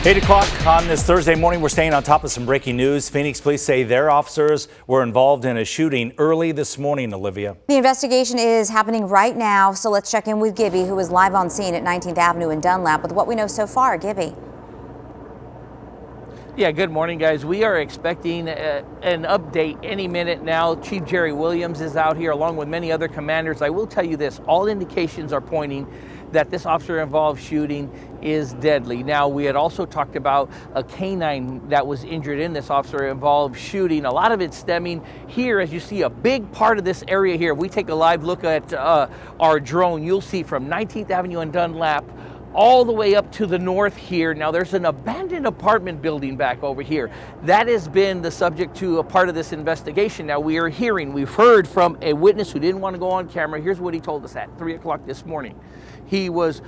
8 o'clock on this Thursday morning, we're staying on top of some breaking news. Phoenix police say their officers were involved in a shooting early this morning, Olivia. The investigation is happening right now, so let's check in with Gibby, who is live on scene at 19th Avenue in Dunlap with what we know so far. Gibby. Yeah, good morning, guys. We are expecting an update any minute now. Chief Jerry Williams is out here along with many other commanders. I will tell you this, all indications are pointing that this officer-involved shooting is deadly. Now, we had also talked about a K-9 that was injured in this officer-involved shooting. A lot of it stemming here, as you see, a big part of this area here. If we take a live look at our drone, you'll see from 19th Avenue and Dunlap all the way up to the north here. Now, there's an abandoned apartment building back over here. That has been the subject to a part of this investigation. Now, we've heard from a witness who didn't want to go on camera. Here's what he told us at 3 o'clock this morning. He woke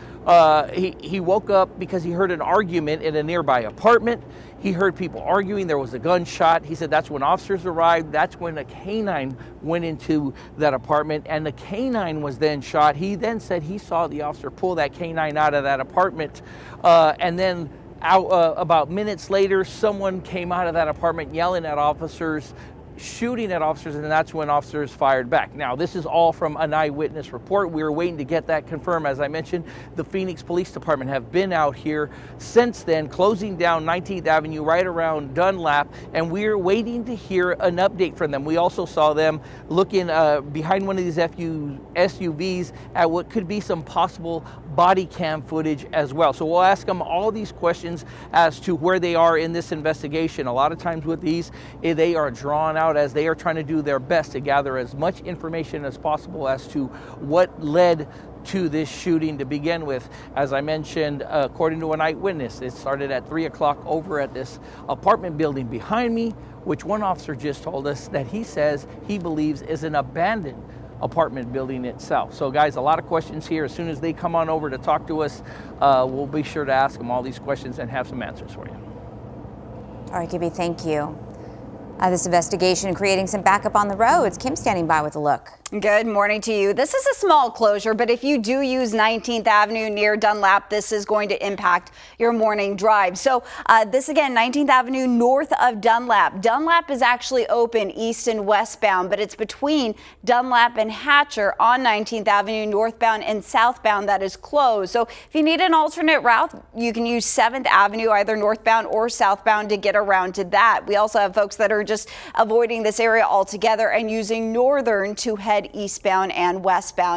up because he heard an argument in a nearby apartment. He heard people arguing. There was a gunshot. He said that's when officers arrived. That's when a K-9 went into that apartment, and the K-9 was then shot. He then said he saw the officer pull that K-9 out of that apartment, and then about minutes later, someone came out of that apartment yelling at officers, shooting at officers, and that's when officers fired back. Now, this is all from an eyewitness report. We were waiting to get that confirmed. As I mentioned, the Phoenix Police Department have been out here since then, closing down 19th Avenue right around Dunlap, and we're waiting to hear an update from them. We also saw them looking behind one of these SUVs at what could be some possible body cam footage as well. So we'll ask them all these questions as to where they are in this investigation. A lot of times with these, they are drawn out as they are trying to do their best to gather as much information as possible as to what led to this shooting to begin with. As I mentioned, according to an eyewitness, it started at 3 o'clock over at this apartment building behind me, which one officer just told us that he says he believes is an abandoned apartment building itself. So guys, a lot of questions here. As soon as they come on over to talk to us, we'll be sure to ask them all these questions and have some answers for you. All right, Gibby, thank you. This investigation creating some backup on the roads. Kim standing by with a look. Good morning to you. This is a small closure, but if you do use 19th Avenue near Dunlap, this is going to impact your morning drive. So this again, 19th Avenue north of Dunlap. Dunlap is actually open east and westbound, but it's between Dunlap and Hatcher on 19th Avenue northbound and southbound that is closed. So if you need an alternate route, you can use 7th Avenue either northbound or southbound to get around to that. We also have folks that are just avoiding this area altogether and using northern to head eastbound and westbound.